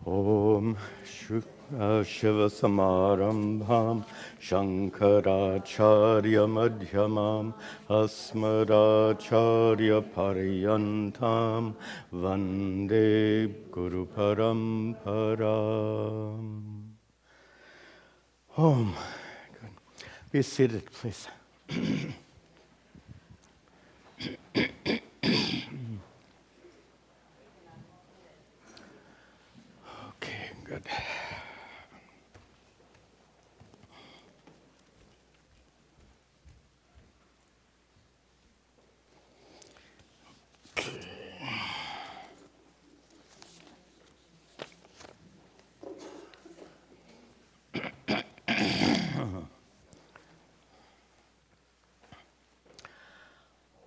Om Shiva Samarambham Shankaracharya Madhyamam Asmadacharya Paryantam Vande Guru Paramparam. Om. Good. Be seated, please. Okay, good.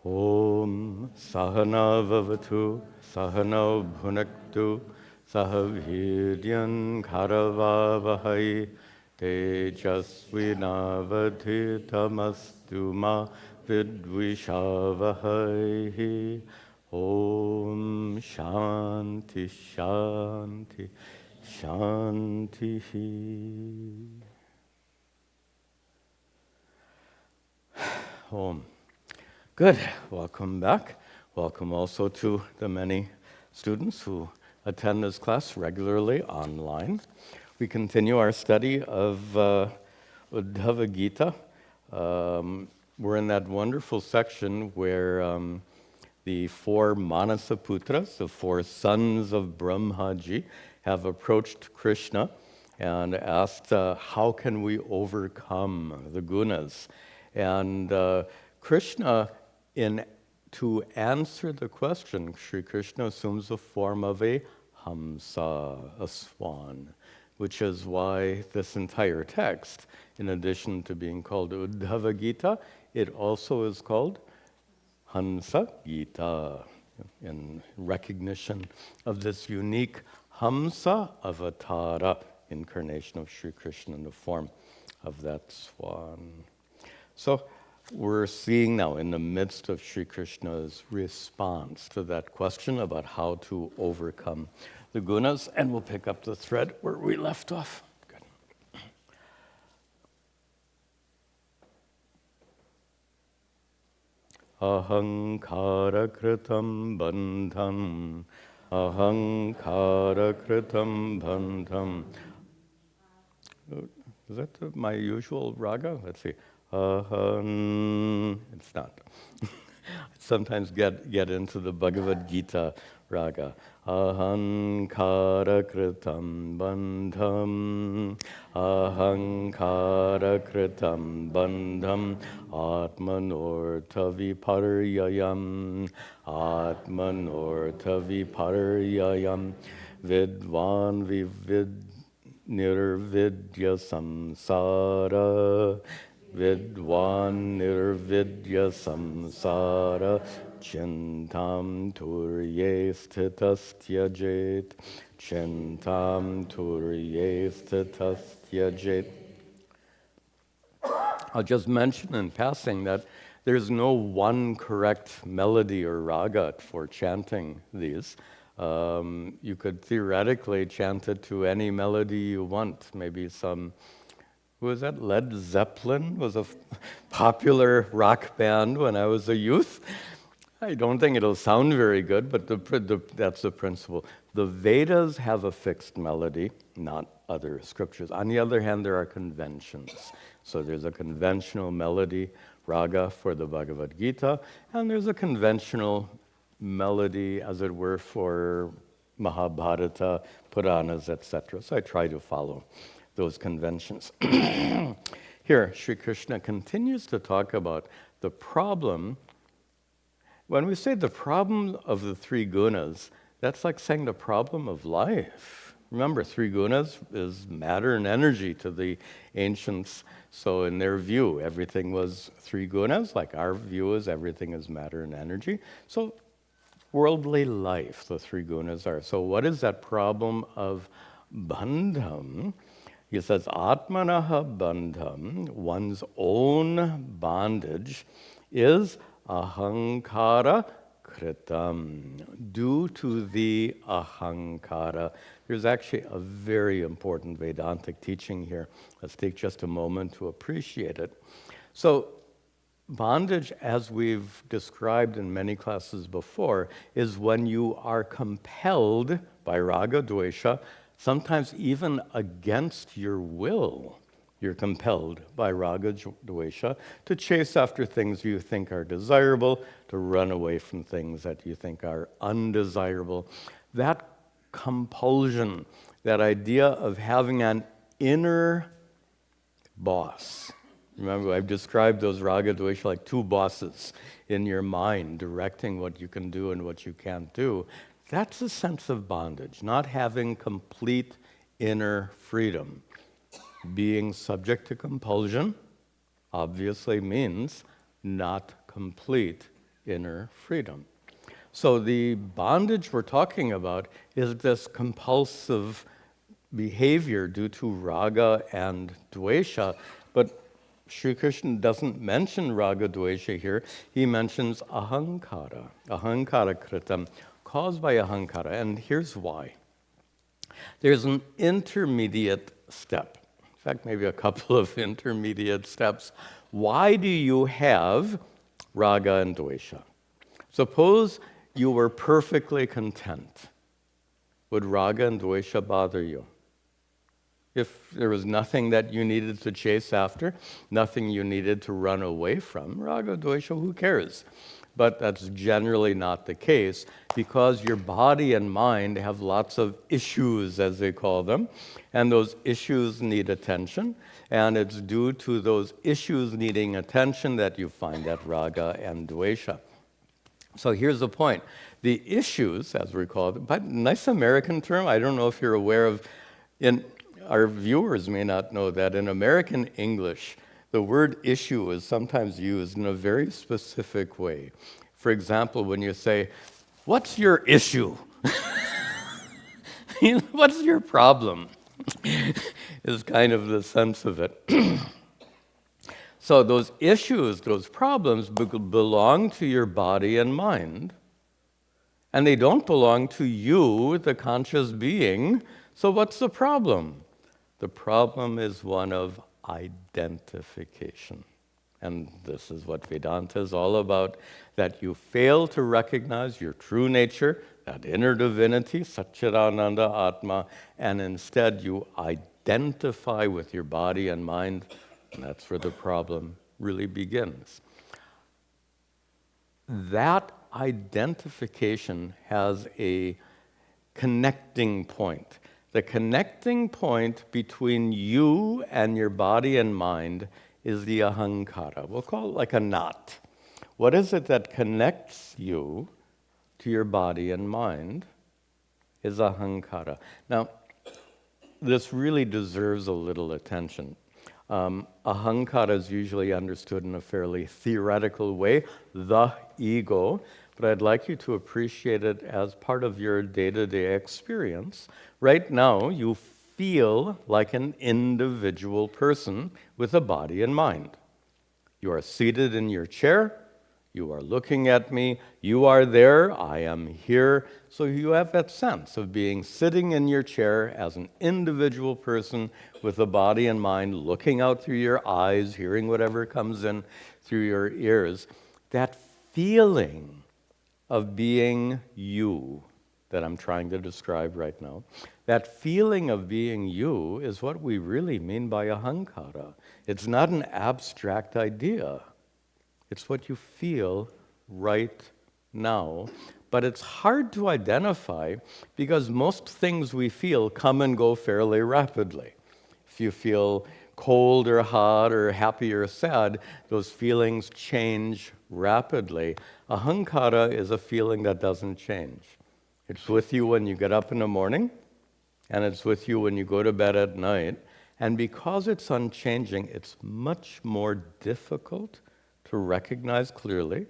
Om Sahana Vavatu Sahana Bhunaktu Sahaviryan Karavavahai Tejasvinavadhitamastu ma vidvishavahai. Om Shanti Shanti Shanti. Om. Good. Welcome back. Welcome also to the many students who attend this class regularly online. We continue our study of Uddhava Gita. We're in that wonderful section where the four Manasaputras, the four sons of Brahmaji, have approached Krishna and asked, how can we overcome the gunas? And Krishna, to answer the question, Sri Krishna assumes the form of a hamsa, a swan, which is why this entire text, in addition to being called Uddhava Gita, it also is called Hansa Gita, in recognition of this unique hamsa avatara, incarnation of Sri Krishna in the form of that swan. So, we're seeing now in the midst of Sri Krishna's response to that question about how to overcome the gunas, and we'll pick up the thread where we left off. Good. Ahankara kritam bandham, ahankara kritam bandham. Is that my usual raga? Let's see. It's not. I sometimes get into the Bhagavad Gita raga. Ahankara kritam bandham, ahankara kritam bandham, atmanortha viparyayam, atmanortha viparyayam, vidvan nirvidya samsara, vidvan nirvidya samsara, chintam turye sthitasthyajet, chintam turye sthitasthyajet. I'll just mention in passing that there's no one correct melody or raga for chanting these. You could theoretically chant it to any melody you want, maybe some. Who was that? Led Zeppelin was a popular rock band when I was a youth. I don't think it'll sound very good, but that's the principle. The Vedas have a fixed melody, not other scriptures. On the other hand, there are conventions. So there's a conventional melody, raga, for the Bhagavad Gita, and there's a conventional melody, as it were, for Mahabharata, Puranas, etc. So I try to follow those conventions. Here, Sri Krishna continues to talk about the problem. When we say the problem of the three gunas, that's like saying the problem of life. Remember, three gunas is matter and energy to the ancients. So in their view, everything was three gunas, like our view is everything is matter and energy. So worldly life, the three gunas are. So what is that problem of bandham? He says, Atmanaha bandham, one's own bondage, is ahankara kritam, due to the ahankara. There's actually a very important Vedantic teaching here. Let's take just a moment to appreciate it. So, bondage, as we've described in many classes before, is when you are compelled by raga dvesha, sometimes even against your will. You're compelled by raga dvesha to chase after things you think are desirable, to run away from things that you think are undesirable. That compulsion, that idea of having an inner boss. Remember, I've described those raga dvesha like two bosses in your mind, directing what you can do and what you can't do. That's a sense of bondage, not having complete inner freedom. Being subject to compulsion obviously means not complete inner freedom. So the bondage we're talking about is this compulsive behavior due to raga and dvesha, but Sri Krishna doesn't mention raga dvesha here. He mentions ahankara kritam, caused by ahankara, and here's why. There's an intermediate step. In fact, maybe a couple of intermediate steps. Why do you have raga and dvesha? Suppose you were perfectly content. Would raga and dvesha bother you? If there was nothing that you needed to chase after, nothing you needed to run away from, raga, dvesha, who cares? But that's generally not the case because your body and mind have lots of issues, as they call them, and those issues need attention, and it's due to those issues needing attention that you find that raga and dvesha. So here's the point. The issues, as we call them, but nice American term, I don't know if you're aware of, our viewers may not know that in American English, the word issue is sometimes used in a very specific way. For example, when you say, "What's your issue?" What's your problem? Is kind of the sense of it. So those issues, those problems belong to your body and mind, and they don't belong to you, the conscious being. So what's the problem? The problem is one of identification. And this is what Vedanta is all about, that you fail to recognize your true nature, that inner divinity, Satchidananda Atma, and instead you identify with your body and mind, and that's where the problem really begins. That identification has a connecting point. The connecting point between you and your body and mind is the ahankara. We'll call it like a knot. What is it that connects you to your body and mind is ahankara. Now, this really deserves a little attention. Ahankara is usually understood in a fairly theoretical way, the ego, but I'd like you to appreciate it as part of your day-to-day experience. Right now, you feel like an individual person with a body and mind. You are seated in your chair, you are looking at me, you are there, I am here. So you have that sense of being sitting in your chair as an individual person with a body and mind, looking out through your eyes, hearing whatever comes in through your ears. That feeling of being you that I'm trying to describe right now, that feeling of being you is what we really mean by ahankara. It's not an abstract idea. It's what you feel right now. But it's hard to identify because most things we feel come and go fairly rapidly. If you feel cold or hot or happy or sad, those feelings change rapidly. Ahankara is a feeling that doesn't change. It's with you when you get up in the morning, and it's with you when you go to bed at night. And because it's unchanging, it's much more difficult to recognize clearly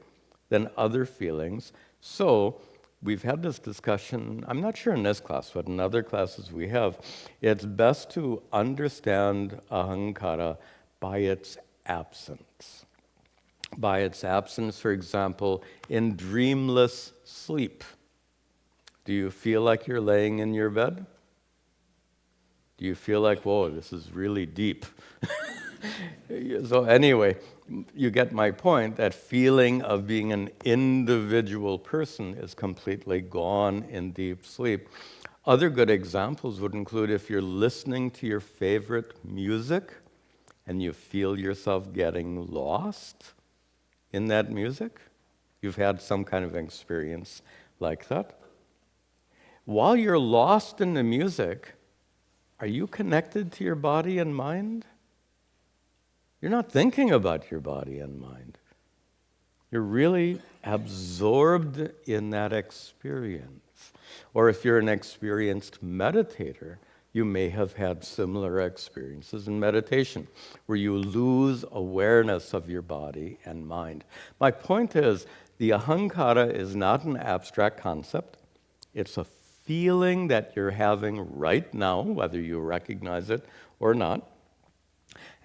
than other feelings. So we've had this discussion, I'm not sure in this class, but in other classes we have. It's best to understand ahankara by its absence. by its absence, for example, in dreamless sleep. Do you feel like you're laying in your bed? Do you feel like, whoa, this is really deep? So anyway, you get my point. That feeling of being an individual person is completely gone in deep sleep. Other good examples would include if you're listening to your favorite music and you feel yourself getting lost in that music. You've had some kind of experience like that. While you're lost in the music, are you connected to your body and mind? You're not thinking about your body and mind. You're really absorbed in that experience. Or if you're an experienced meditator, you may have had similar experiences in meditation, where you lose awareness of your body and mind. My point is, the ahankara is not an abstract concept. It's a feeling that you're having right now, whether you recognize it or not.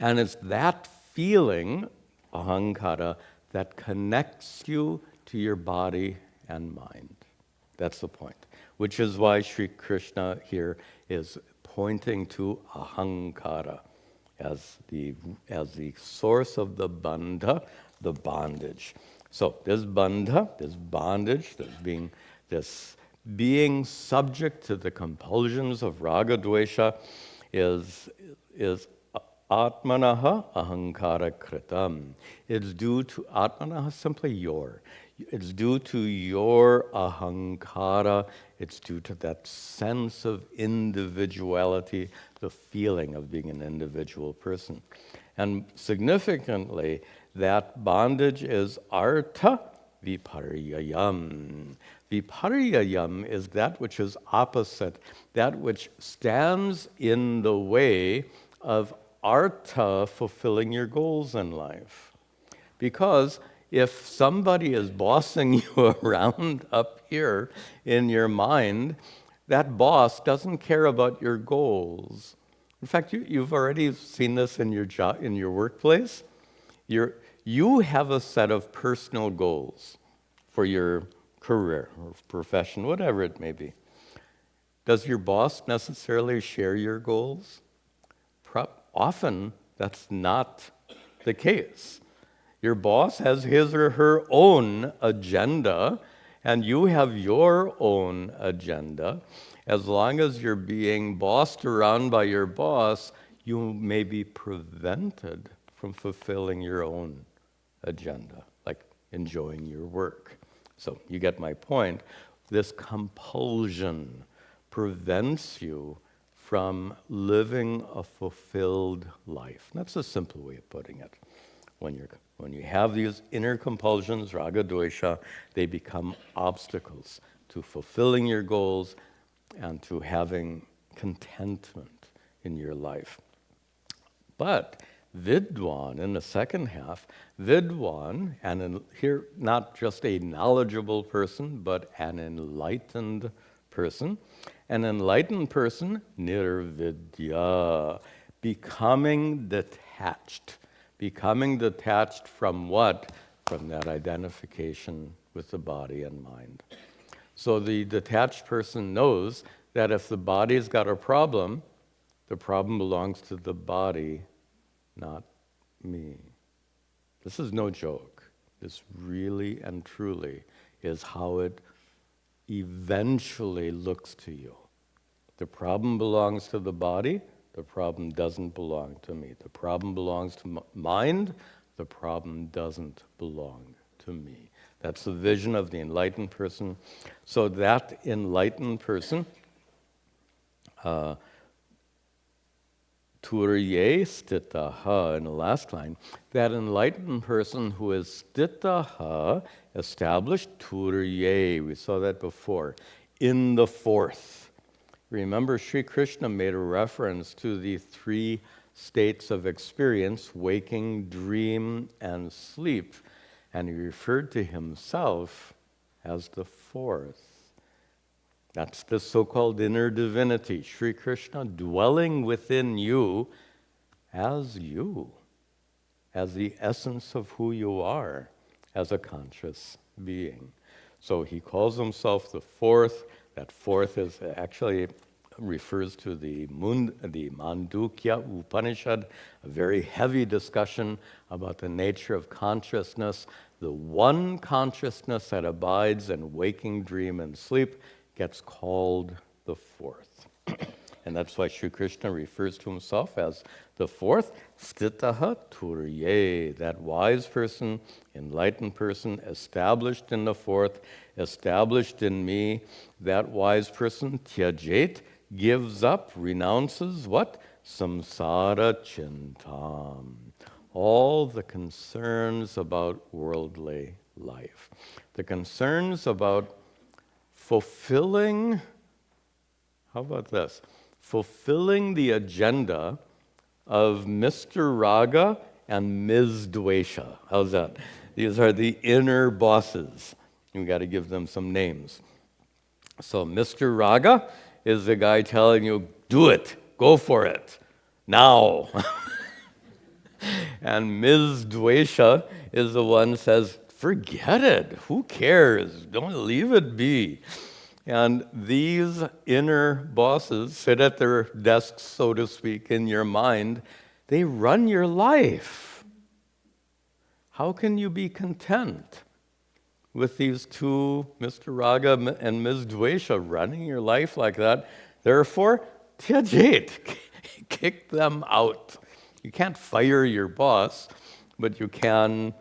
And it's that feeling, ahankara, that connects you to your body and mind. That's the point. Which is why Sri Krishna here is pointing to ahankara as the source of the bandha, the bondage. So this bandha, this bondage, this being subject to the compulsions of raga dvesha is atmanaha ahankara kritam. It's due to atmanaha, simply your. It's due to your ahankara. It's due to that sense of individuality, the feeling of being an individual person. And significantly, that bondage is artha viparyayam. Viparyayam is that which is opposite, that which stands in the way of artha, fulfilling your goals in life. Because if somebody is bossing you around up here in your mind, that boss doesn't care about your goals. In fact, you've already seen this in your job, in your workplace. You have a set of personal goals for your career or profession, whatever it may be. Does your boss necessarily share your goals? Often, that's not the case. Your boss has his or her own agenda, and you have your own agenda. As long as you're being bossed around by your boss, you may be prevented from fulfilling your own agenda, like enjoying your work. So you get my point. This compulsion prevents you from living a fulfilled life. That's a simple way of putting it. When you have these inner compulsions, raga, dvesha, they become obstacles to fulfilling your goals and to having contentment in your life. But Vidwan, in the second half, Vidwan, and here not just a knowledgeable person, but an enlightened person. An enlightened person, nirvidya, becoming detached. Becoming detached from what? From that identification with the body and mind. So the detached person knows that if the body's got a problem, the problem belongs to the body, not me. This is no joke. This really and truly is how it eventually looks to you. The problem belongs to the body, the problem doesn't belong to me. The problem belongs to mind, the problem doesn't belong to me. That's the vision of the enlightened person. So that enlightened person, turye stitaha, in the last line, that enlightened person who is stitaha, established, turye, we saw that before, in the fourth. Remember, Sri Krishna made a reference to the three states of experience, waking, dream, and sleep, and he referred to himself as the fourth. That's the so-called inner divinity, Sri Krishna dwelling within you as you. as the essence of who you are as a conscious being. So he calls himself the fourth. That fourth is actually refers to the Mandukya Upanishad, a very heavy discussion about the nature of consciousness. The one consciousness that abides in waking, dream, and sleep gets called the fourth. And that's why Sri Krishna refers to himself as the fourth, Stitaha Turye, that wise person, enlightened person, established in the fourth, established in me. That wise person, Tyajet, gives up, renounces what? Samsara Chintam. All the concerns about worldly life. The concerns about fulfilling, how about this? Fulfilling the agenda of Mr. Raga and Ms. Dvesha. How's that? These are the inner bosses. We've got to give them some names. So Mr. Raga is the guy telling you, do it, go for it, now. And Ms. Dvesha is the one who says, forget it, who cares, don't leave it be. And these inner bosses sit at their desks, so to speak, in your mind. They run your life. How can you be content with these two, Mr. Raga and Ms. Dvesha, running your life like that? Therefore, Tyajet, kick them out. You can't fire your boss, but you can.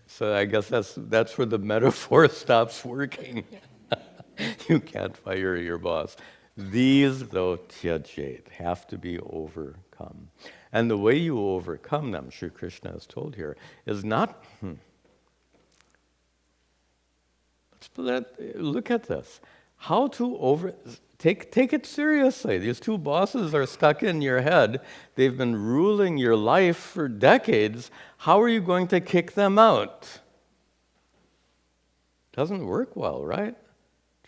So I guess that's where the metaphor stops working. You can't fire your boss. These, though, Tyajet, have to be overcome. And the way you overcome them, Sri Krishna has told here, is not, look at this. How to take it seriously. These two bosses are stuck in your head. They've been ruling your life for decades. How are you going to kick them out? Doesn't work well, right?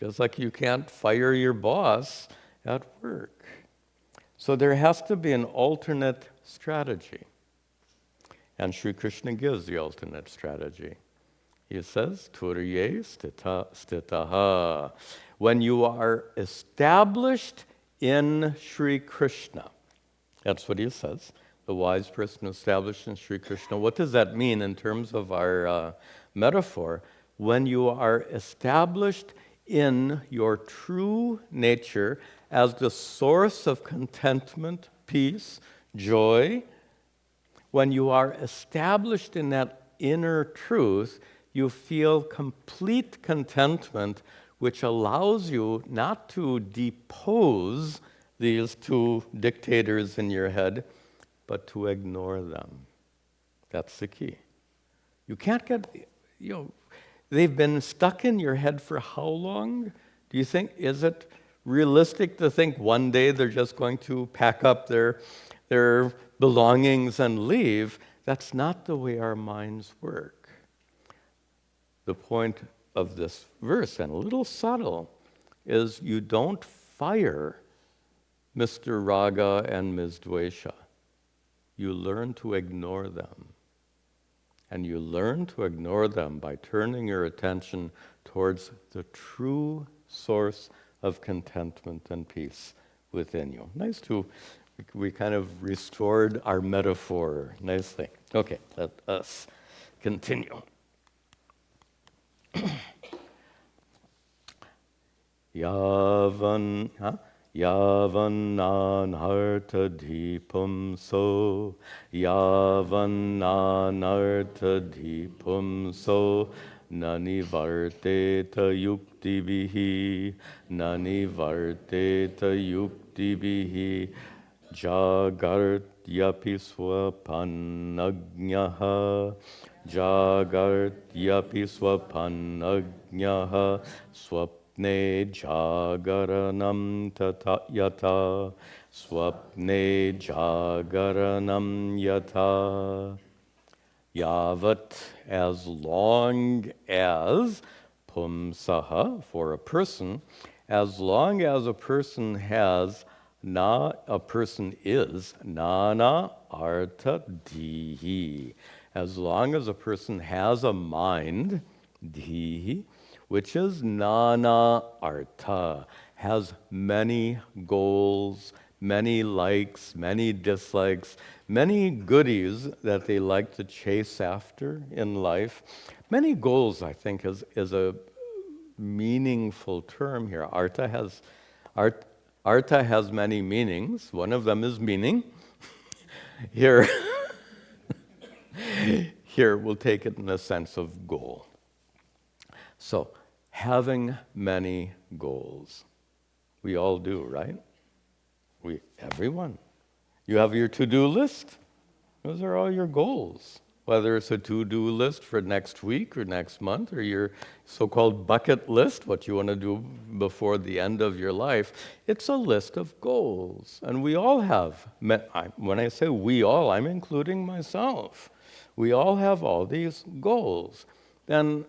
Just like you can't fire your boss at work. So there has to be an alternate strategy. And Sri Krishna gives the alternate strategy. He says, Turye stitaha. When you are established in Sri Krishna, that's what he says, the wise person established in Sri Krishna. What does that mean in terms of our metaphor? When you are established in your true nature as the source of contentment, peace, joy, when you are established in that inner truth, you feel complete contentment, which allows you not to depose these two dictators in your head, but to ignore them. That's the key. You can't get, they've been stuck in your head for how long? Do you think, is it realistic to think one day they're just going to pack up their belongings and leave? That's not the way our minds work. The point of this verse, and a little subtle, is you don't fire Mr. Raga and Ms. Dvesha. You learn to ignore them. And you learn to ignore them by turning your attention towards the true source of contentment and peace within you. Nice to, we kind of restored our metaphor. Nice thing. Okay, let us continue. Yavananartha so, yavananartha nanivarteta yuktibihi, jagartyapi swapannagnaha, swapne jagaranam yata, swapne jagaranam yata. Yavat, as long as, pumsaha, for a person, as long as a person has a person is nana artha dhihi. As long as a person has a mind, dhihi, which is nana artha, has many goals, many likes, many dislikes, many goodies that they like to chase after in life. Many goals, I think, is a meaningful term here. Artha has many meanings. One of them is meaning. Here, here we'll take it in the sense of goal. So, having many goals. We all do, right? Everyone. You have your to-do list. Those are all your goals. Whether it's a to-do list for next week or next month, or your so-called bucket list, what you want to do before the end of your life, it's a list of goals. And we all have, when I say we all, I'm including myself. We all have all these goals. Then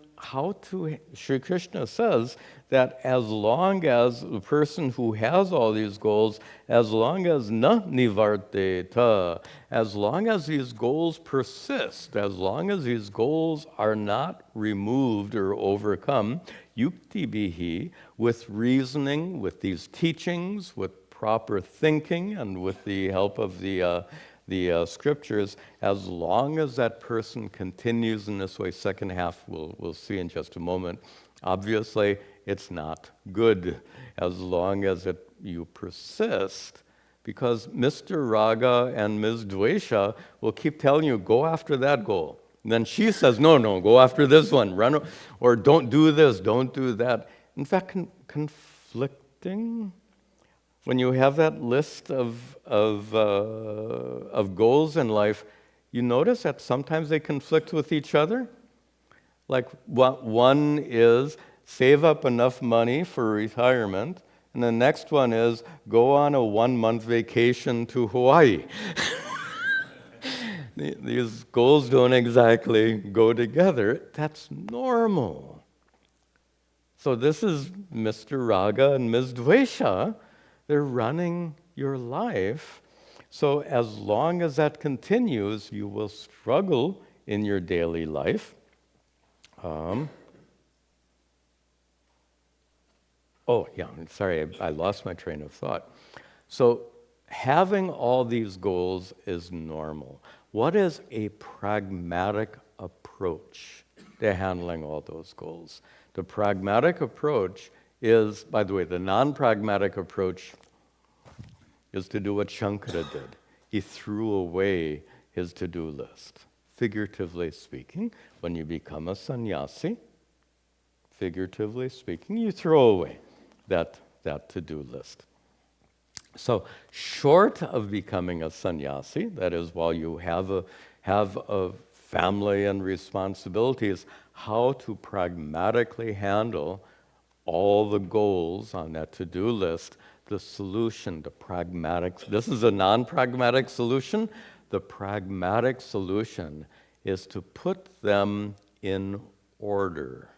Sri Krishna says that as long as the person who has all these goals, as long as na nivarteta, as long as these goals persist, as long as these goals are not removed or overcome, yukti bihi, with reasoning, with these teachings, with proper thinking, and with the help of the scriptures, as long as that person continues in this way, second half we'll see in just a moment, obviously it's not good as long as you persist, because Mr. Raga and Ms. Dvesha will keep telling you, go after that goal. And then she says, no, go after this one, or don't do this, don't do that. In fact, conflicting. When you have that list of goals in life, you notice that sometimes they conflict with each other. Like one is save up enough money for retirement, and the next one is go on a 1-month vacation to Hawaii. These goals don't exactly go together. That's normal. So this is Mr. Raga and Ms. Dvesha. They're running your life. So as long as that continues, you will struggle in your daily life. I lost my train of thought. So having all these goals is normal. What is a pragmatic approach to handling all those goals? The pragmatic approach is, by the way, the non-pragmatic approach is to do what Shankara did. He threw away his to-do list. Figuratively speaking, when you become a sannyasi, figuratively speaking, you throw away that to-do list. So, short of becoming a sannyasi, that is, while you have a family and responsibilities, how to pragmatically handle all the goals on that to-do list, the solution, this is a non-pragmatic solution. The pragmatic solution is to put them in order.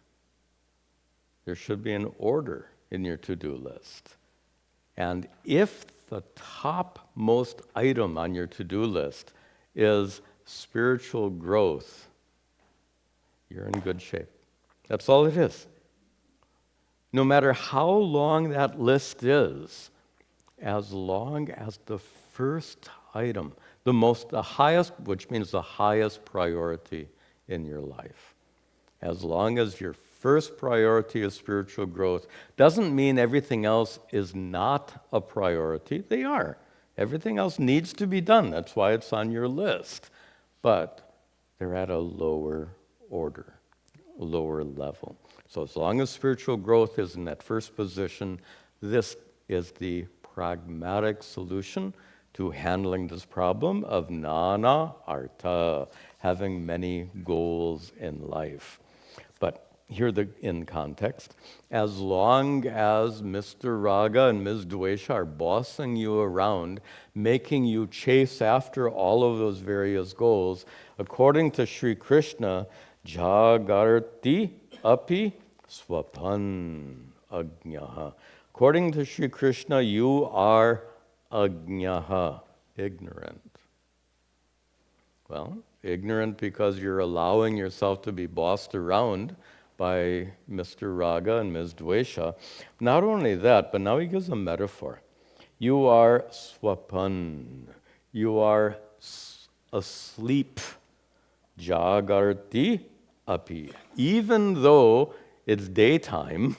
There should be an order in your to-do list. And if the topmost item on your to-do list is spiritual growth, you're in good shape. That's all it is. No matter how long that list is, as long as the first item, the highest, which means the highest priority in your life, as long as your first priority is spiritual growth, doesn't mean everything else is not a priority. They are. Everything else needs to be done. That's why it's on your list. But they're at a lower order, a lower level. So as long as spiritual growth is in that first position, this is the pragmatic solution to handling this problem of nana artha, having many goals in life. But here in context, as long as Mr. Raga and Ms. Dvesha are bossing you around, making you chase after all of those various goals, according to Sri Krishna, jagarti api swapan ajnaha. According to Sri Krishna, you are Ajnaha, ignorant. Well, ignorant because you're allowing yourself to be bossed around by Mr. Raga and Ms. Dvesha. Not only that, but now he gives a metaphor. You are swapan. You are asleep. Jagarti api. Even though it's daytime,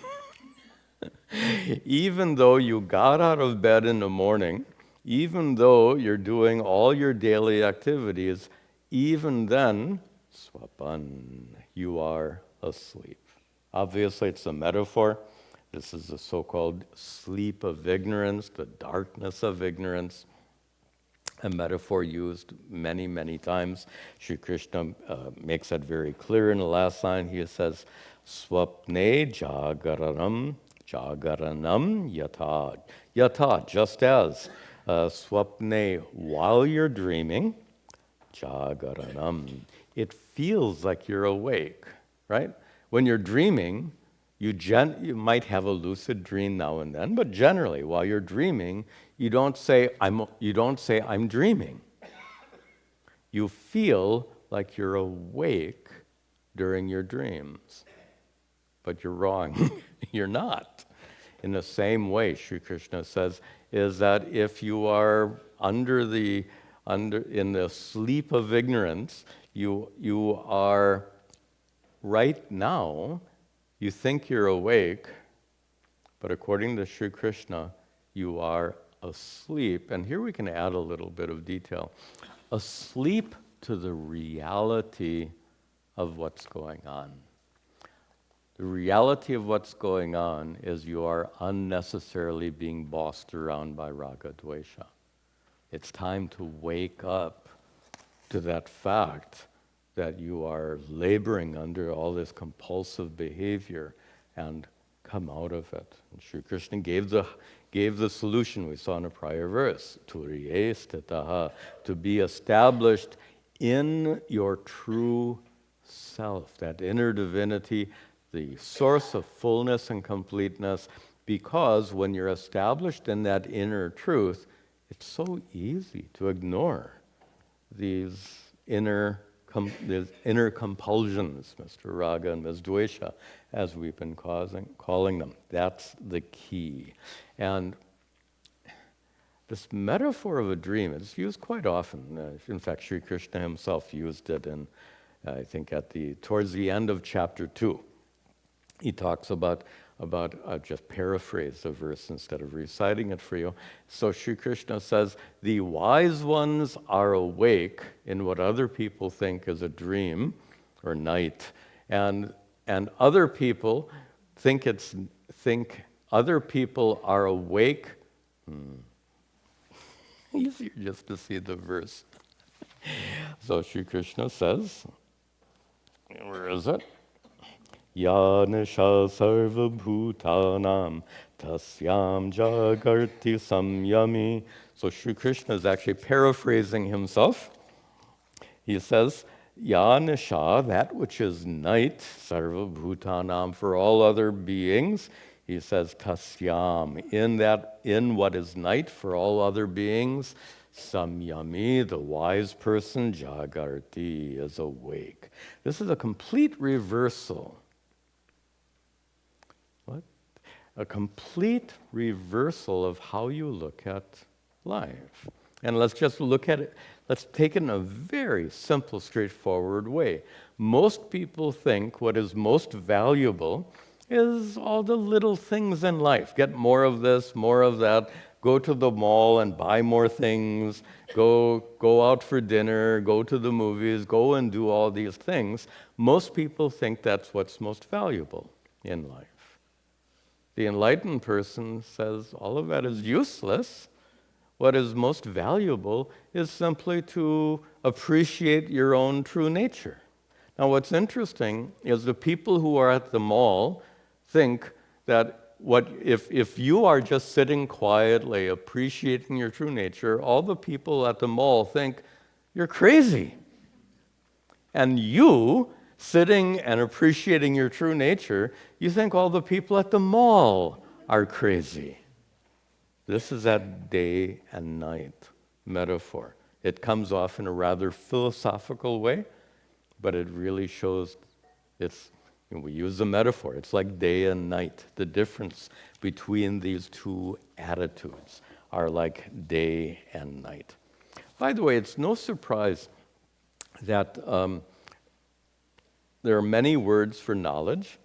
even though you got out of bed in the morning, even though you're doing all your daily activities, even then, swapan, you are asleep. Obviously, it's a metaphor. This is the so-called sleep of ignorance, the darkness of ignorance. A metaphor used many, many times. Sri Krishna makes that very clear in the last line. He says, Swapne jagaranam yata. Yata, just as. Swapne, while you're dreaming, jagaranam. It feels like you're awake, right? When you're dreaming, you might have a lucid dream now and then, but generally, while you're dreaming, you don't say I'm dreaming. You feel like you're awake during your dreams, but you're wrong. You're not. In the same way, Sri Krishna says, is that if you are in the sleep of ignorance, you are right now. You think you're awake, but according to Sri Krishna, you are asleep. And here we can add a little bit of detail. Asleep to the reality of what's going on. The reality of what's going on is you are unnecessarily being bossed around by raga dvesha. It's time to wake up to that fact that you are laboring under all this compulsive behavior and come out of it. And Sri Krishna gave the solution we saw in a prior verse, turiye stitaha, to be established in your true self, that inner divinity, the source of fullness and completeness, because when you're established in that inner truth, it's so easy to ignore these inner compulsions, Mr. Raga and Ms. Dvesha, as we've been calling them. That's the key. And this metaphor of a dream is used quite often. In fact, Sri Krishna himself used it in, I think, towards the end of chapter 2. He talks about just paraphrase the verse instead of reciting it for you. So Sri Krishna says, the wise ones are awake in what other people think is a dream or night, and other people think other people are awake. Easier just to see the verse. So Sri Krishna says, where is it? Ya nisha sarva bhutanam tasyam jagarti samyami. So Sri Krishna is actually paraphrasing himself. He says, Ya nisha, that which is night, sarva bhutanam, for all other beings. He says, tasyam, in what is night for all other beings, samyami, the wise person, jagarti, is awake. This is a complete reversal. A complete reversal of how you look at life. And let's just look at it, let's take it in a very simple, straightforward way. Most people think what is most valuable is all the little things in life. Get more of this, more of that, go to the mall and buy more things, go out for dinner, go to the movies, go and do all these things. Most people think that's what's most valuable in life. The enlightened person says all of that is useless. What is most valuable is simply to appreciate your own true nature. Now, what's interesting is the people who are at the mall think that if you are just sitting quietly, appreciating your true nature, all the people at the mall think you're crazy. And you, sitting and appreciating your true nature, you think all the people at the mall are crazy. This is that day and night metaphor. It comes off in a rather philosophical way, but it really shows we use a metaphor. It's like day and night. The difference between these two attitudes are like day and night. By the way, it's no surprise that there are many words for knowledge,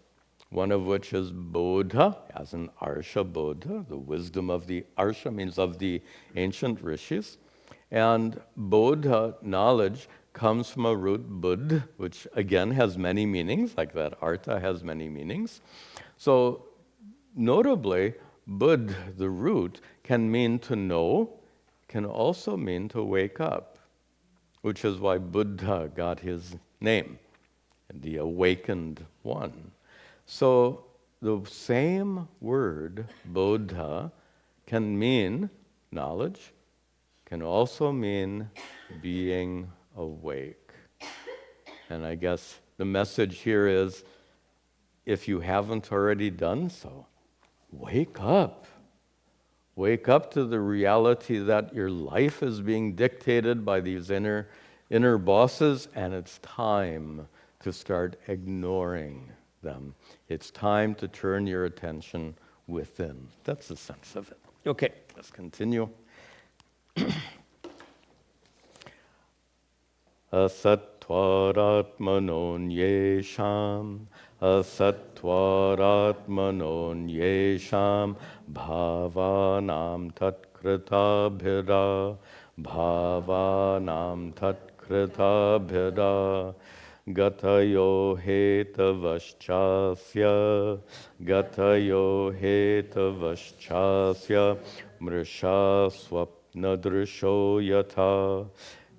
one of which is bodha, as in Arsha bodha. The wisdom of the Arsha means of the ancient rishis. And bodha, knowledge, comes from a root bud, which again has many meanings, like that artha has many meanings. So notably, bud, the root, can mean to know, can also mean to wake up, which is why Buddha got his name, the awakened one. So the same word, bodha, can mean knowledge, can also mean being awake. And I guess the message here is, if you haven't already done so, wake up. Wake up to the reality that your life is being dictated by these inner bosses, and it's time to start ignoring them. It's time to turn your attention within. That's the sense of it. Okay, let's continue. Asatvaratmanonyesham, asatvaratmanonyesham, bhavanam tatkritabhira, bhavanam tatkritabhira, gatayo hetavaschasya, gatayo hetavaschasya, mrisha swapnadrisho yatha,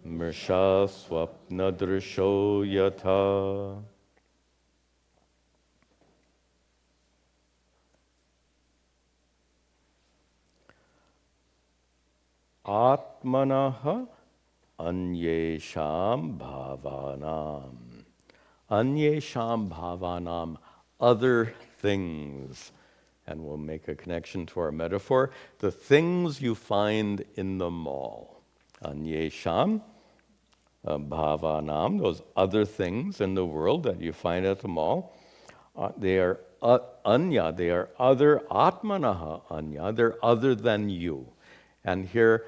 mrisha swapnadrisho yatha. Atmanaha anyesham bhavanam. Anyesham bhavanam, other things. And we'll make a connection to our metaphor. The things you find in the mall. Anyesham bhavanam, those other things in the world that you find at the mall. They are anya, they are other, atmanaha anya, they're other than you. And here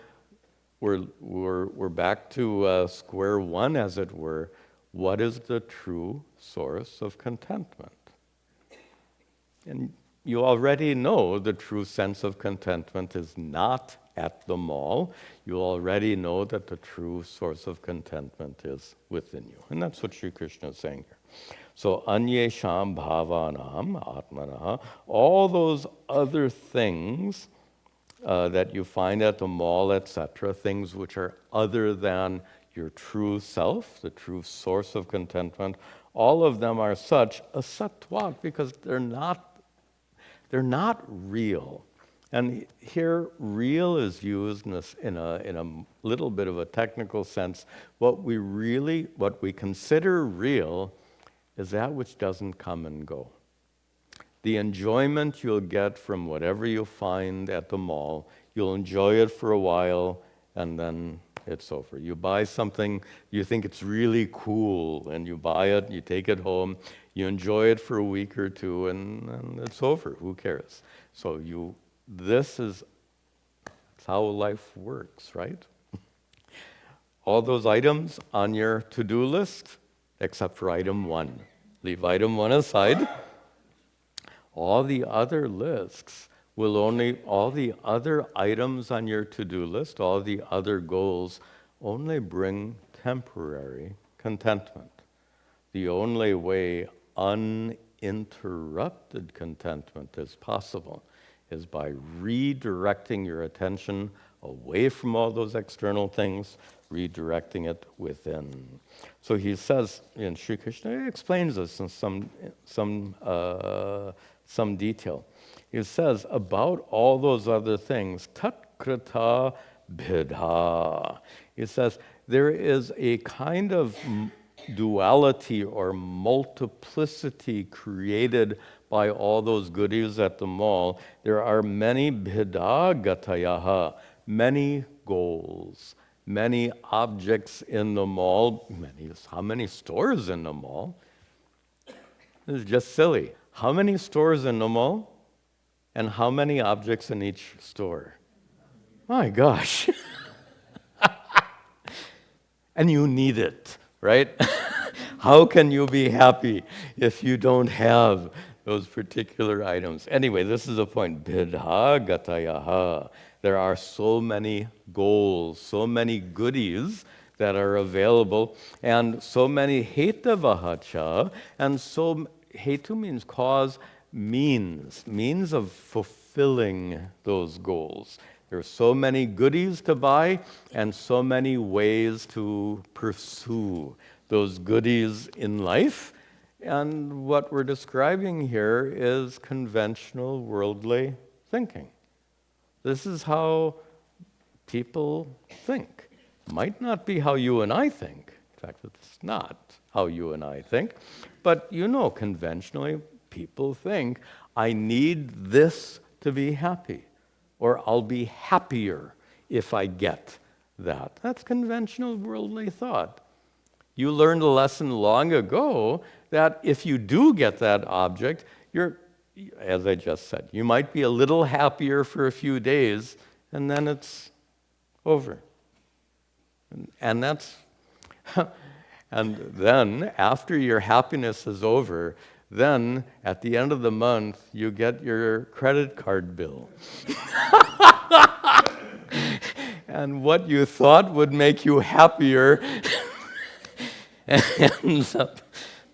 we're back to square one, as it were. What is the true source of contentment? And you already know the true sense of contentment is not at the mall. You already know that the true source of contentment is within you. And that's what Sri Krishna is saying here. So, anyesham bhavanam atmanaha, all those other things that you find at the mall, etc., things which are other than your true self, the true source of contentment, all of them are such asatvat because they're not real. And here, real is used in a little bit of a technical sense. What we consider real is that which doesn't come and go. The enjoyment you'll get from whatever you find at the mall, you'll enjoy it for a while, and then it's over. You buy something, you think it's really cool, and you buy it, you take it home, you enjoy it for a week or two, and it's over. Who cares? So that's how life works, right? All those items on your to-do list, except for item 1. Leave item 1 aside. All the other lists all the other items on your to-do list, all the other goals only bring temporary contentment. The only way uninterrupted contentment is possible is by redirecting your attention away from all those external things, redirecting it within. So he says in Sri Krishna, he explains this in some detail. He says about all those other things, tatkrita bhidha. He says there is a kind of duality or multiplicity created by all those goodies at the mall, there are many bhidagatayaha, many goals, many objects in the mall. How many stores in the mall? This is just silly. How many stores in the mall? And how many objects in each store? My gosh. And you need it, right? How can you be happy if you don't have those particular items? Anyway, this is the point. Bidhagatayaha. There are so many goals, so many goodies that are available, and so many hetavahacha, and so hetu means cause, means of fulfilling those goals. There are so many goodies to buy and so many ways to pursue those goodies in life. And what we're describing here is conventional worldly thinking. This is how people think. Might not be how you and I think. In fact, it's not how you and I think. But conventionally, people think, I need this to be happy, or I'll be happier if I get that. That's conventional worldly thought. You learned a lesson long ago that if you do get that object, as I just said, you might be a little happier for a few days, and then it's over. And that's, and then after your happiness is over, then at the end of the month, you get your credit card bill. And what you thought would make you happier ends up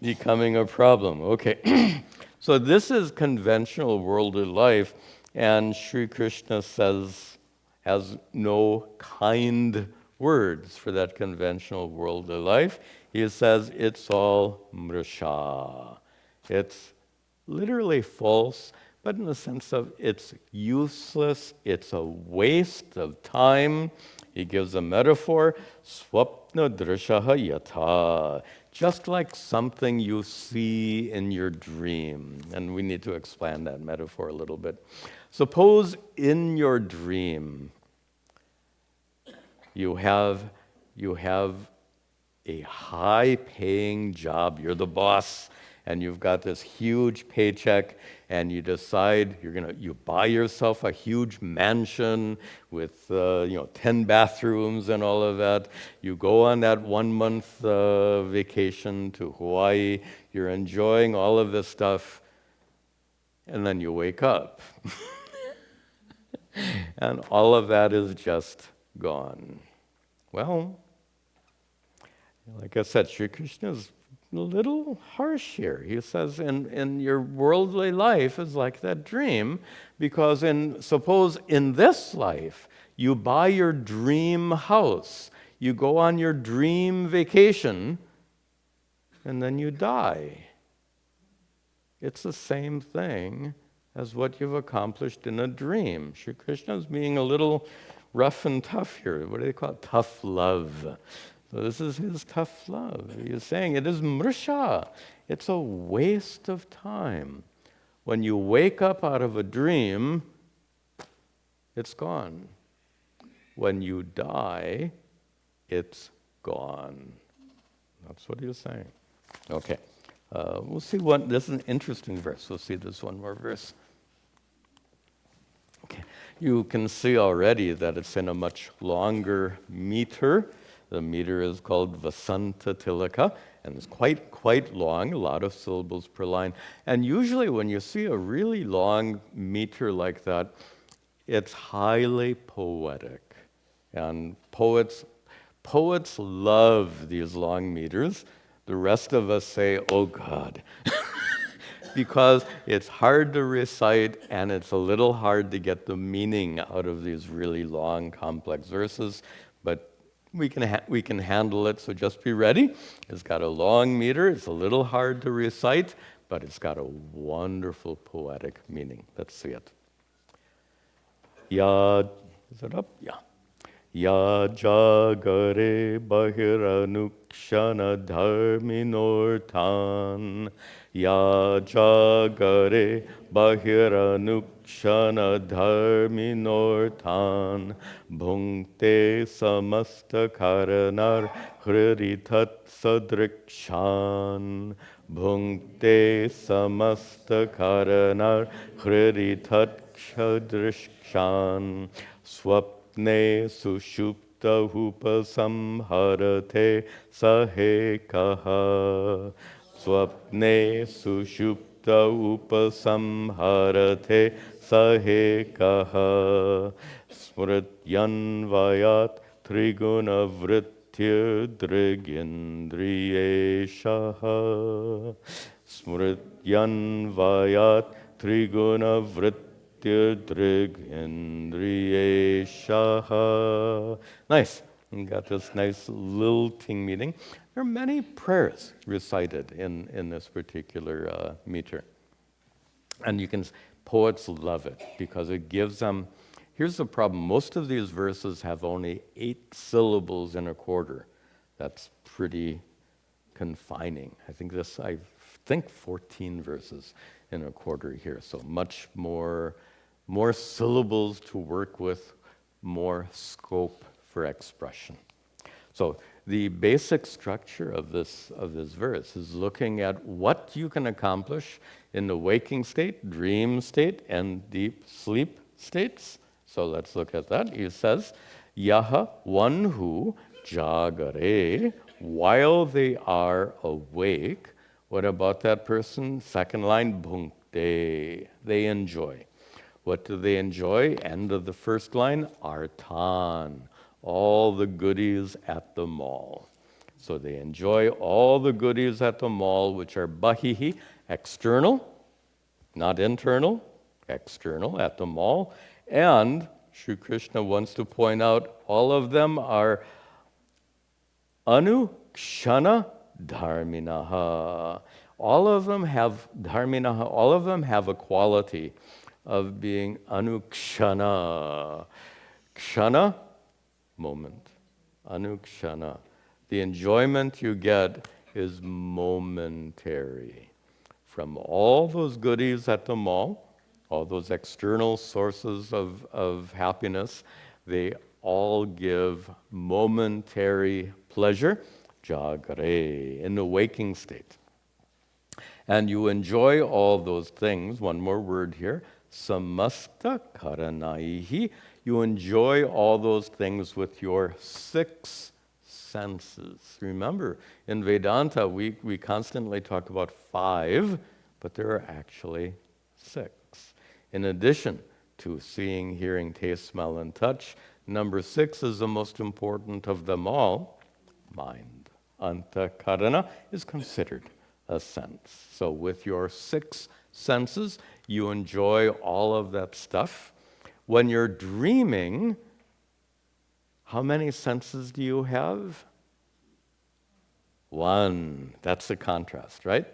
becoming a problem. Okay, so this is conventional worldly life, and Sri Krishna has no kind words for that conventional worldly life. He says it's all mrisha. It's literally false, but in the sense of it's useless, it's a waste of time. He gives a metaphor, swapna drishaha yatha, just like something you see in your dream. And we need to expand that metaphor a little bit. Suppose in your dream you have a high-paying job. You're the boss, and you've got this huge paycheck, and you decide you buy yourself a huge mansion with 10 bathrooms and all of that. You go on that 1-month vacation to Hawaii. You're enjoying all of this stuff, and then you wake up. And all of that is just gone. Well, like I said, Sri Krishna is a little harsh here. He says in your worldly life is like that dream, because suppose in this life you buy your dream house, you go on your dream vacation, and then you die. It's the same thing as what you've accomplished in a dream. Sri Krishna is being a little rough and tough here. What do they call it? Tough love. So this is his tough love. He is saying it is mrisha. It's a waste of time. When you wake up out of a dream, it's gone. When you die, it's gone. That's what he is saying. Okay. We'll see one. This is an interesting verse. We'll see this one more verse. Okay. You can see already that it's in a much longer meter. The meter is called Vasanta Tilaka, and it's quite long, a lot of syllables per line. And usually when you see a really long meter like that, it's highly poetic. And poets love these long meters. The rest of us say, oh God, because it's hard to recite and it's a little hard to get the meaning out of these really long, complex verses, but we can handle it, so just be ready. It's got a long meter, it's a little hard to recite, but it's got a wonderful poetic meaning. Let's see it. Yad, is it up? Yeah. Ya jagare bahiranukshana dharminorthan. Ya jagare bahiranukshana dharminorthan. Bhunkte samasta karanar hriditat sadrikshan. Bhunkte samasta karanar hriditat sadrikshan. Swapne sushupta upasamharate sahekaha. Swapne sushupta upasamharate sahekaha. Smrityanvayat triguna vrittir drigendriyeshaha. Smrityanvayat triguna vrittir Drig Nice. You got this nice lilting meaning. There are many prayers recited in this particular meter. And poets love it because it gives them, here's the problem, most of these verses have only 8 syllables in a quarter. That's pretty confining. I think 14 verses in a quarter here, so much more syllables to work with, more scope for expression. So the basic structure of this verse is looking at what you can accomplish in the waking state, dream state, and deep sleep states. So let's look at that. He says, Yaha, one who, jagare, while they are awake. What about that person? Second line, bhunkte, they enjoy. What do they enjoy? End of the first line, artan, all the goodies at the mall. So they enjoy all the goodies at the mall, which are bahihi, external, not internal, external at the mall. And Sri Krishna wants to point out all of them are anukshana dharminaha. All of them have dharminaha, all of them have a quality of being anukshana. Kshana, moment. Anukshana. The enjoyment you get is momentary. From all those goodies at the mall, all those external sources of happiness, they all give momentary pleasure, jagare, in the waking state. And you enjoy all those things, one more word here, samasta karanaihi. You enjoy all those things with your 6 senses. Remember, in Vedanta, we constantly talk about 5, but there are actually 6. In addition to seeing, hearing, taste, smell, and touch, number 6 is the most important of them all, mind. Antakarana is considered a sense. So with your 6 senses, you enjoy all of that stuff. When you're dreaming, how many senses do you have? 1. That's the contrast, right?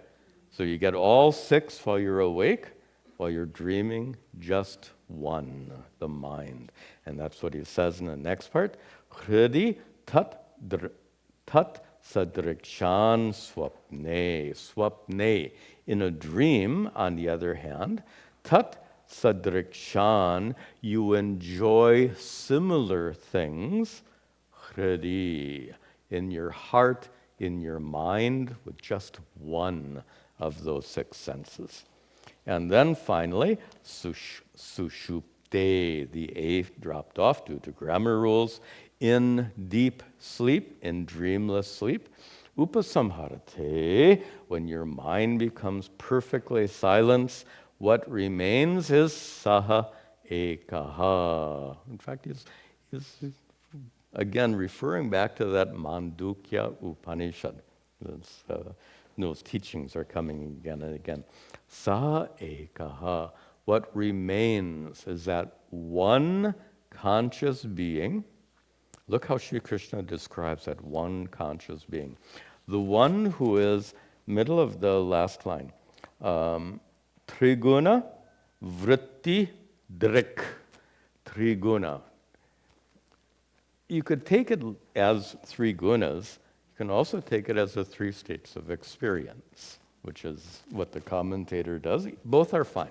So you get all 6 while you're awake. While you're dreaming, just 1, the mind. And that's what he says in the next part. Hridi tat sadrikshan swapne. Swapne. In a dream, on the other hand, tat sadrikshan, you enjoy similar things, hridi, in your heart, in your mind, with just 1 of those 6 senses. And then finally, sushupte, the A dropped off due to grammar rules, in deep sleep, in dreamless sleep. Upasamharate, when your mind becomes perfectly silent, what remains is saha ekaha. In fact, he's again referring back to that Mandukya Upanishad. Those teachings are coming again and again. Saha ekaha. What remains is that one conscious being. Look how Sri Krishna describes that one conscious being. The one who is, middle of the last line, triguna vritti drik. Triguna. you could take it as three gunas. You can also take it as the three states of experience, which is what the commentator does. Both are fine.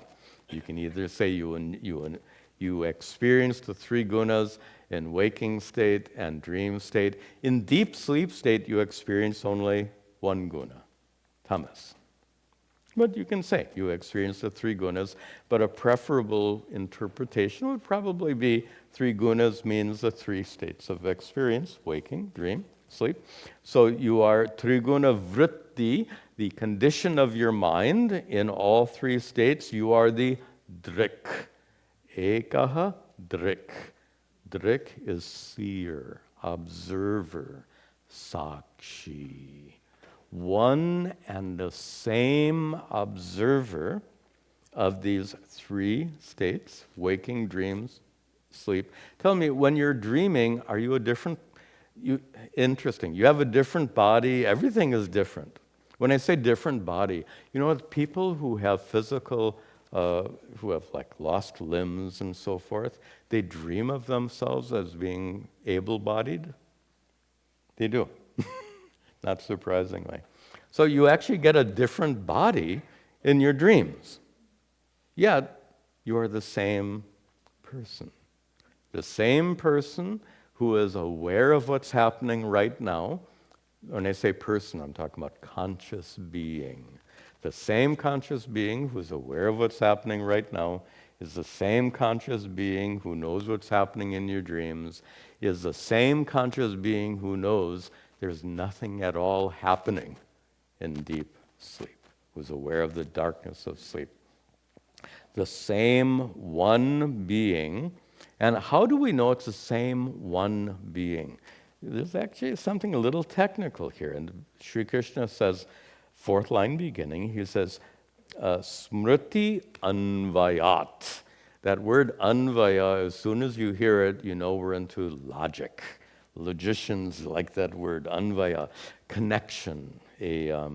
You can either say you experience the three gunas in waking state and dream state. In deep sleep state, you experience only one guna, tamas. But you can say you experience the three gunas, but a preferable interpretation would probably be three gunas means the three states of experience, waking, dream, sleep. So you are triguna vritti, the condition of your mind in all three states. You are the drik. Ekaha drik. Drik is seer, observer, sakshi. One and the same observer of these three states, waking, dreams, sleep. Tell me, when you're dreaming, are you a different, interesting, you have a different body, everything is different. When I say different body, you know what, people who have physical, who have like lost limbs and so forth, they dream of themselves as being able-bodied. They do. Not surprisingly. So you actually get a different body in your dreams. Yet, you are the same person. The same person who is aware of what's happening right now. When I say person, I'm talking about conscious being. The same conscious being who's aware of what's happening right now is the same conscious being who knows what's happening in your dreams, is the same conscious being who knows there's nothing at all happening in deep sleep, who's aware of the darkness of sleep. The same one being. And how do we know it's the same one being? There's actually something a little technical here. And Sri Krishna says, fourth line beginning, he says, smriti anvayat. That word anvaya, as soon as you hear it, you know we're into logic. Logicians like that word, anvaya, connection, a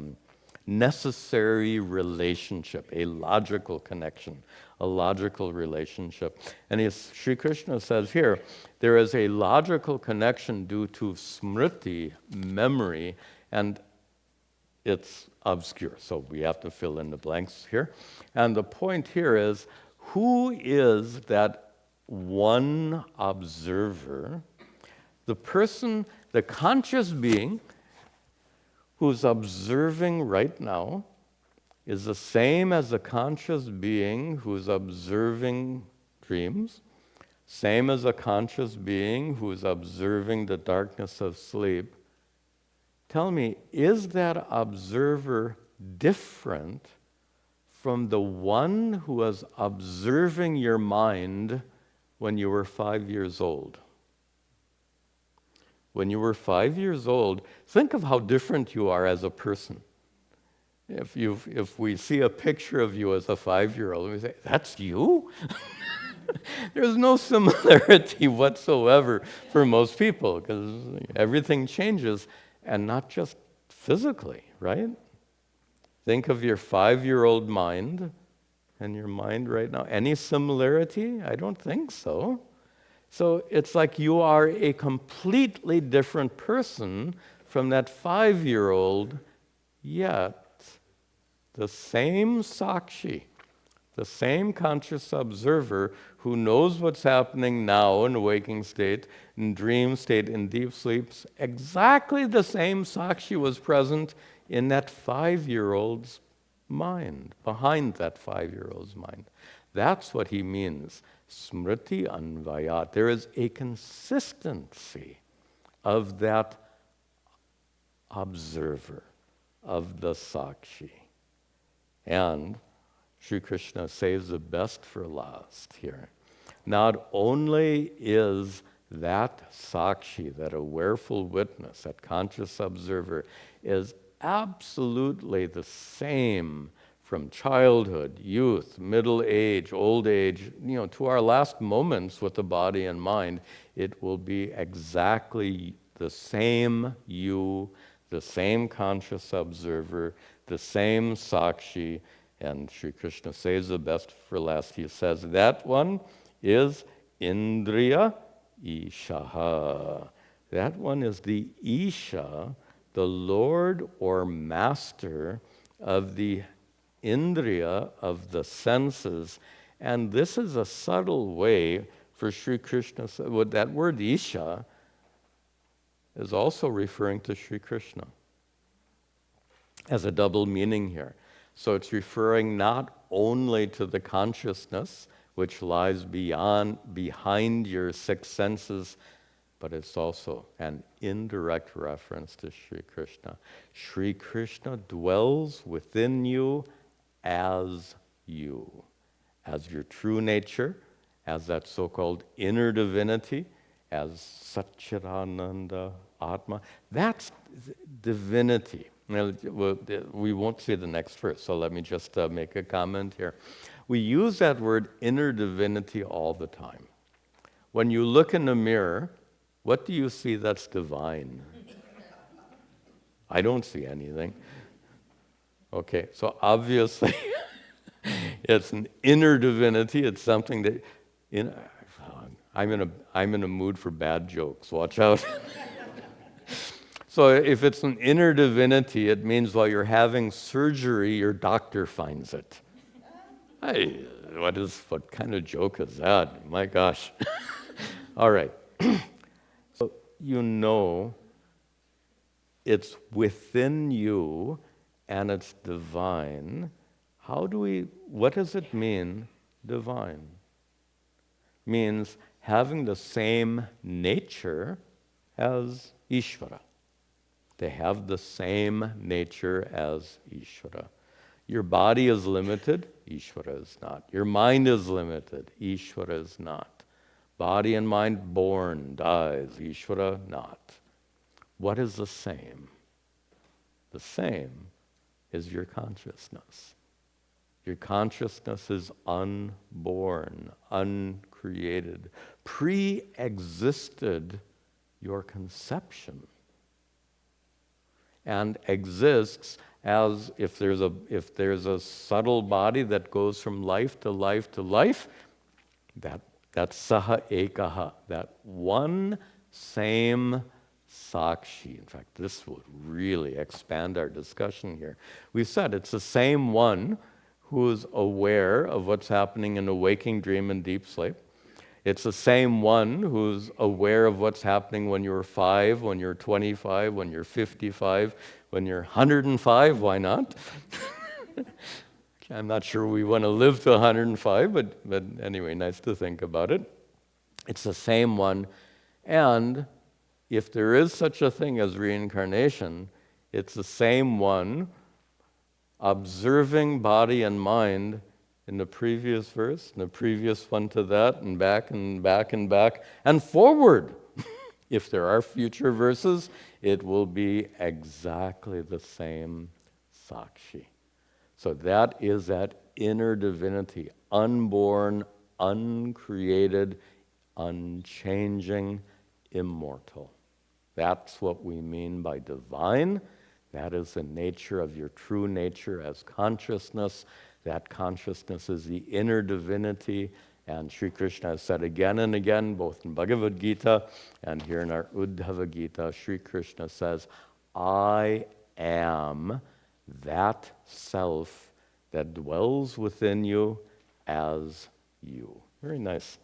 necessary relationship, a logical connection, a logical relationship. And Sri Krishna says here, there is a logical connection due to smriti, memory, and it's obscure, so we have to fill in the blanks here. And the point here is, who is that one observer? The person, the conscious being who's observing right now is the same as the conscious being who's observing dreams, same as a conscious being who's observing the darkness of sleep. Tell me, is that observer different from the one who was observing your mind when you were 5 years old? When you were 5 years old, think of how different you are as a person. If we see a picture of you as a 5-year-old, we say, that's you? There's no similarity whatsoever for most people, because everything changes, and not just physically, right? Think of your 5-year-old mind and your mind right now. Any similarity? I don't think so. So it's like you are a completely different person from that 5-year-old, yet the same sakshi, the same conscious observer who knows what's happening now in waking state, in dream state, in deep sleeps, exactly the same sakshi was present in that 5-year-old's mind, behind that 5-year-old's mind. That's what he means. Smriti anvayat. There is a consistency of that observer, of the sakshi. And Sri Krishna saves the best for last here. Not only is that sakshi, that awareful witness, that conscious observer, is absolutely the same from childhood, youth, middle age, old age, to our last moments with the body and mind, it will be exactly the same you, the same conscious observer, the same sakshi. And Sri Krishna saves the best for last. He says that one is indriya Ishaha. That one is the Isha, the Lord or Master of the Indriya, of the senses. And this is a subtle way for Sri Krishna. That word Isha is also referring to Sri Krishna as a double meaning here. So it's referring not only to the consciousness which lies behind your six senses, but it's also an indirect reference to Sri Krishna. Sri Krishna dwells within you, as your true nature, as that so-called inner divinity, as Satchidananda Atma. That's divinity. Now, we won't see the next verse, so let me just make a comment here. We use that word inner divinity all the time. When you look in the mirror, what do you see that's divine? I don't see anything. Okay, so obviously it's an inner divinity. It's something that I'm in a mood for bad jokes. Watch out. So if it's an inner divinity, it means while you're having surgery, your doctor finds it. Hey, what kind of joke is that? My gosh. All right. So you know it's within you and it's divine. What does it mean, divine? Means having the same nature as Ishvara. They have the same nature as Ishvara. Your body is limited, Ishvara is not. Your mind is limited, Ishvara is not. Body and mind born, dies, Ishvara not. What is the same? The same is your consciousness. Your consciousness is unborn, uncreated, pre-existed your conception, and exists as if there's a subtle body that goes from life to life to life, that's saha ekaha, that one same sakshi. In fact, this will really expand our discussion here. We've said it's the same one who is aware of what's happening in a waking dream and deep sleep. It's the same one who's aware of what's happening when you're 5, when you're 25, when you're 55, when you're 105, why not? I'm not sure we want to live to 105, but anyway, nice to think about it. It's the same one, and if there is such a thing as reincarnation, it's the same one observing body and mind in the previous verse, and the previous one to that, and back and back and back, and forward. If there are future verses, it will be exactly the same Sakshi. So that is that inner divinity, unborn, uncreated, unchanging, immortal. That's what we mean by divine. That is the nature of your true nature as consciousness. That consciousness is the inner divinity, and Sri Krishna has said again and again, both in Bhagavad Gita and here in our Uddhava Gita, Sri Krishna says, I am that self that dwells within you as you. Very nice.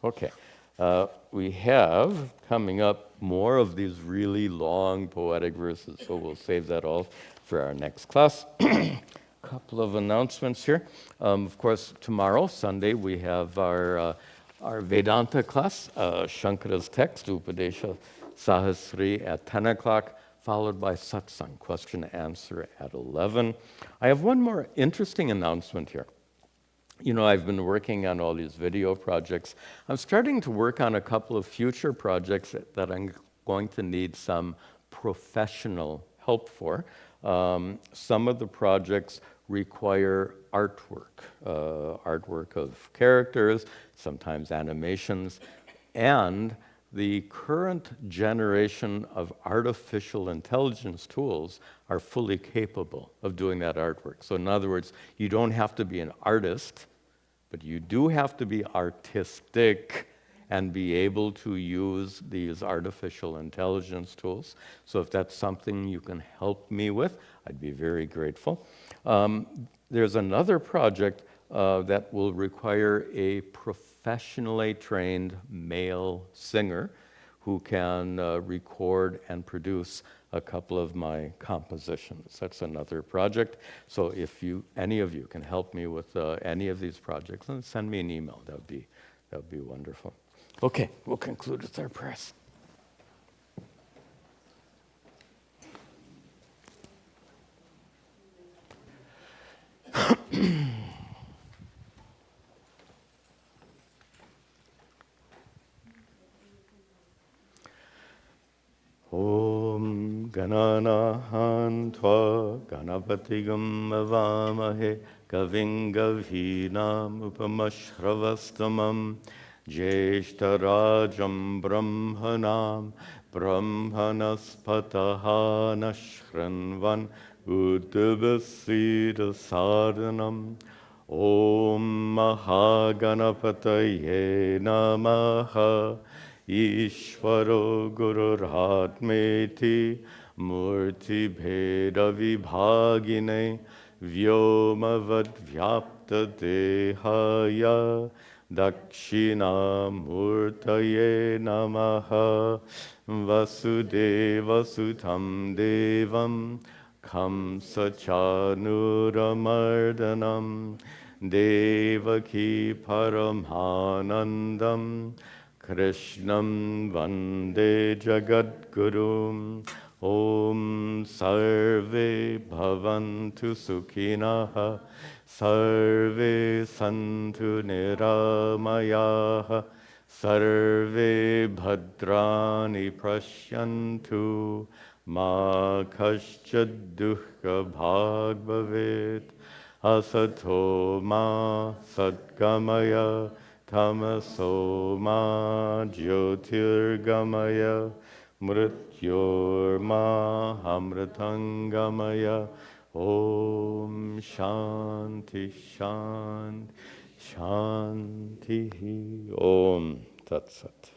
Okay. We have coming up more of these really long poetic verses, so we'll save that all for our next class. Couple of announcements here. Of course, tomorrow, Sunday, we have our Vedanta class, Shankara's text, Upadesha Sahasri at 10 o'clock, followed by satsang, question and answer at 11. I have one more interesting announcement here. You know, I've been working on all these video projects. I'm starting to work on a couple of future projects that I'm going to need some professional help for. Some of the projects require artwork of characters, sometimes animations, and the current generation of artificial intelligence tools are fully capable of doing that artwork. So in other words, you don't have to be an artist, but you do have to be artistic and be able to use these artificial intelligence tools. So if that's something you can help me with, I'd be very grateful. There's another project that will require a professionally trained male singer who can record and produce a couple of my compositions. That's another project. So if any of you can help me with any of these projects, then send me an email. That would be wonderful. Okay, we'll conclude with our prayers. Om Gananahan Tva Ganapatigam Avamahe Kaving Gavhinam Upamashravastamam Jeshtarajam Brahmanam Brahmanaspataha Nashranvan Uddhavasita Sadhanam Om Mahaganapataye Namaha Ishvaro Gururhatmeti Murti Bheda Vibhagine Vyomavad Vyapta Dehaya Dakshina Murtaye Namaha Vasudeva Sutam Devam Kamsachanuramardanam Devaki Paramhanandam Krishnam Vande Jagadgurum Om Sarve Bhavantu Sukhinaha Sarve Santu Niramayaha Sarve Bhadrani Prashyantu Ma Kaschad Dukkha Bhag Bhavet Asato Ma Satgamaya Tamaso ma jyotirgamaya mrityorma amritangamaya Om Shanti Shanti Shanti Om Tat Sat.